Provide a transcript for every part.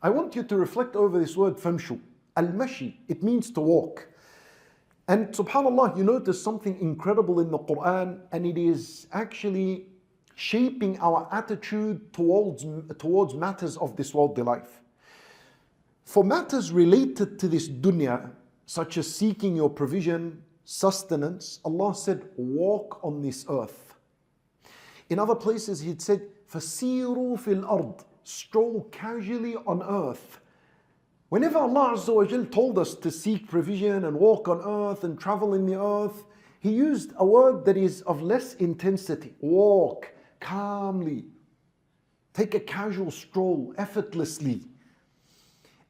I want you to reflect over this word famshu. Al-mashi, it means to walk. And subhanAllah, you notice something incredible in the Quran, and it is actually shaping our attitude towards matters of this worldly life. For matters related to this dunya, such as seeking your provision, sustenance, Allah said, walk on this earth. In other places, He said, فَسِيرُوا فِي الْأَرْضِ, stroll casually on earth. Whenever Allah Azza wa Jal told us to seek provision and walk on earth and travel in the earth, He used a word that is of less intensity. Walk calmly. Take a casual stroll, effortlessly.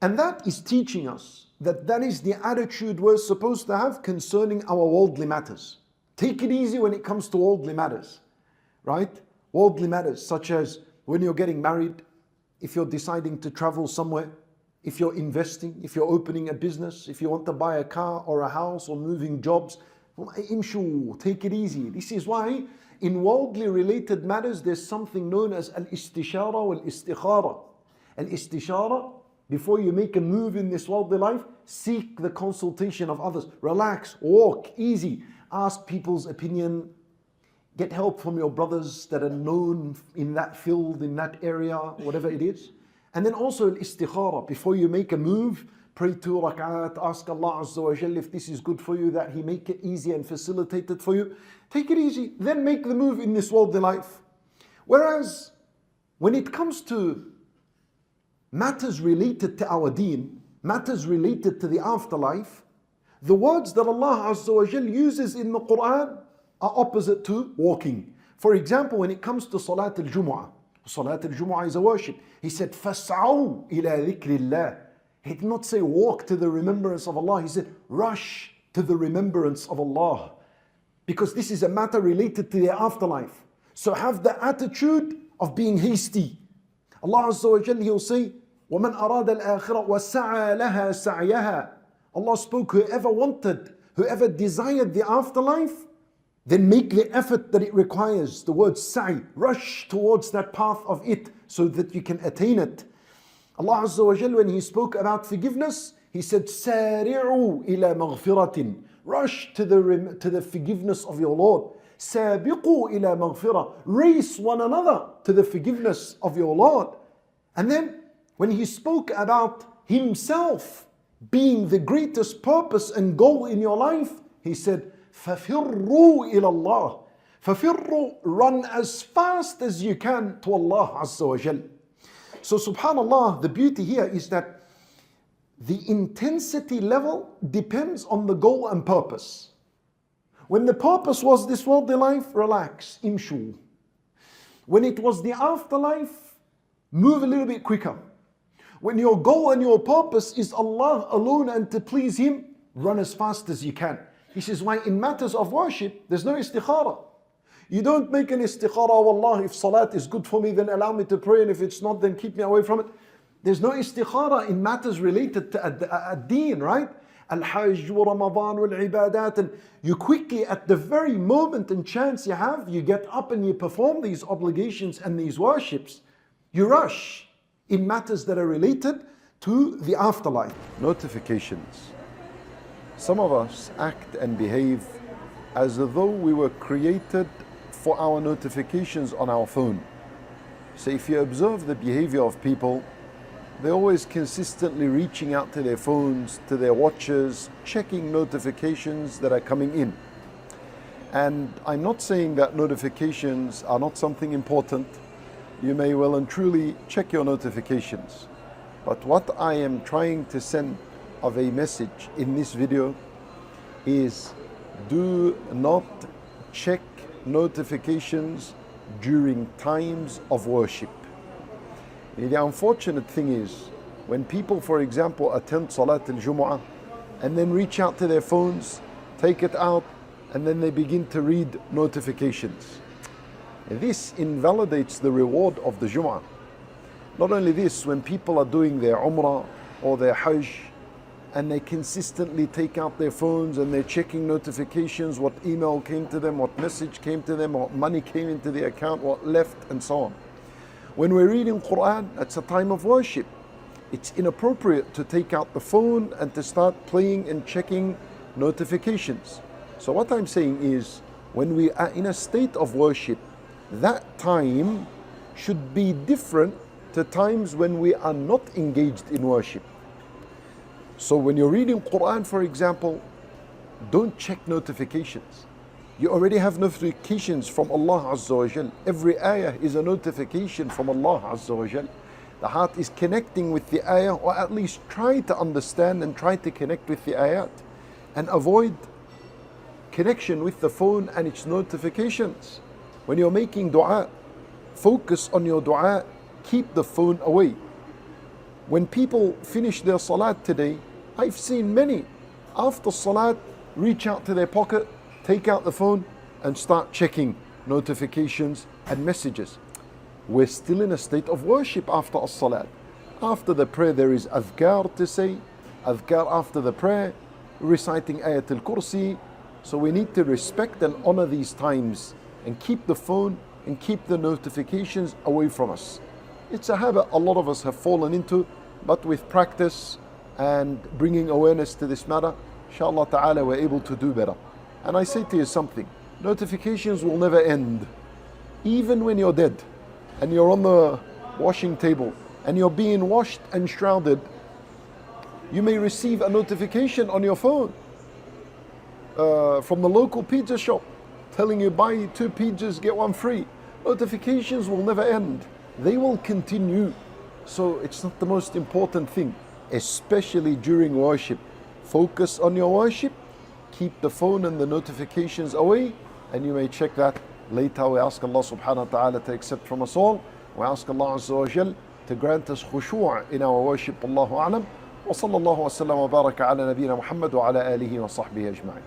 And that is teaching us that is the attitude we're supposed to have concerning our worldly matters. Take it easy when it comes to worldly matters, right? Worldly matters such as when you're getting married, if you're deciding to travel somewhere, if you're investing, if you're opening a business, if you want to buy a car or a house or moving jobs, imshu, take it easy. This is why in worldly related matters there's something known as al-istishara wal-istikhara. Al-istishara, before you make a move in this worldly life, seek the consultation of others. Relax, walk, easy. Ask people's opinion. Get help from your brothers that are known in that field, in that area, whatever it is. And then also al-istikhara, before you make a move, pray 2 rak'at, ask Allah Azza wa Jalla if this is good for you, that He make it easy and facilitate it for you. Take it easy, then make the move in this worldly life. Whereas, when it comes to matters related to our deen, matters related to the afterlife, the words that Allah Azza wa Jal uses in the Quran are opposite to walking. For example, when it comes to Salat al-Jumu'ah, Salat al-Jumu'ah is a worship. He said, فَاسْعَوْا إِلَى ذِكْرِ اللَّهِ. He did not say walk to the remembrance of Allah. He said rush to the remembrance of Allah. Because this is a matter related to the afterlife. So have the attitude of being hasty. Allah Azza wa Jalla, He'll say, وَمَنْ أَرَادَ الْآخِرَةَ وَسَعَى لَهَا سَعْيَهَا. Allah spoke, whoever wanted, whoever desired the afterlife, then make the effort that it requires. The word sa'i, rush towards that path of it so that you can attain it. Allah Azza wa Jalla, when He spoke about forgiveness, He said, سَارِعُوا إِلَى مَغْفِرَةٍ. Rush to the forgiveness of your Lord. سَابِقُوا إِلَى مَغْفِرَةٍ. Race one another to the forgiveness of your Lord. And then, when He spoke about Himself being the greatest purpose and goal in your life, He said, فَفِرُّوا إِلَى اللَّهِ. فَفِرُّوا, run as fast as you can to Allah Azza wa Jal. So subhanAllah, the beauty here is that the intensity level depends on the goal and purpose. When the purpose was this worldly life, relax, imshu. When it was the afterlife, move a little bit quicker. When your goal and your purpose is Allah alone and to please Him, run as fast as you can. This is why in matters of worship, there's no istikhara. You don't make an istikhara, wallah, if salat is good for me, then allow me to pray, and if it's not, then keep me away from it. There's no istikhara in matters related to ad-deen, right? Al-Hajj, Ramadan, wal-Ibadat, and you quickly, at the very moment and chance you have, you get up and you perform these obligations and these worships. You rush in matters that are related to the afterlife. Notifications. Some of us act and behave as though we were created for our notifications on our phone. So if you observe the behavior of people, they're always consistently reaching out to their phones, to their watches, checking notifications that are coming in. And I'm not saying that notifications are not something important. You may well and truly check your notifications. But what I am trying to send of a message in this video is, do not check notifications during times of worship. The unfortunate thing is, when people, for example, attend Salat al-Jumu'ah and then reach out to their phones, take it out, and then they begin to read notifications. This invalidates the reward of the Jumu'ah. Not only this, when people are doing their Umrah or their Hajj, and they consistently take out their phones and they're checking notifications, what email came to them, what message came to them, what money came into the account, what left, and so on. When we're reading Quran, it's a time of worship. it's inappropriate to take out the phone and to start playing and checking notifications. So what I'm saying is, when we are in a state of worship, that time should be different to times when we are not engaged in worship. So when you're reading Quran, for example, don't check notifications. You already have notifications from Allah Azza wa Jal. Every ayah is a notification from Allah Azza wa Jal. The heart is connecting with the ayah, or at least try to understand and try to connect with the ayat, and avoid connection with the phone and its notifications. When you're making dua, focus on your dua, keep the phone away. When people finish their salat today, I've seen many, after salat, reach out to their pocket, take out the phone and start checking notifications and messages. We're still in a state of worship after as-salat. After the prayer there is adhkar to say, adhkar after the prayer, reciting ayatul kursi. So we need to respect and honor these times and keep the phone and keep the notifications away from us. It's a habit a lot of us have fallen into, but with practice and bringing awareness to this matter, inshallah ta'ala, we're able to do better. And I say to you something, notifications will never end. Even when you're dead and you're on the washing table and you're being washed and shrouded, you may receive a notification on your phone from the local pizza shop telling you buy 2 pizzas, get 1 free. Notifications will never end. They will continue. So it's not the most important thing, especially during worship. Focus on your worship, keep the phone and the notifications away, and you may check that later. We ask Allah subhanahu wa ta'ala to accept from us all. We ask Allah Azza wa Jal to grant us khushu' in our worship. Allahu a'lam. Wa sallallahu wa sallam wa baraka ala nabiyyina Muhammad wa ala alihi wa sahbihi ajma'in.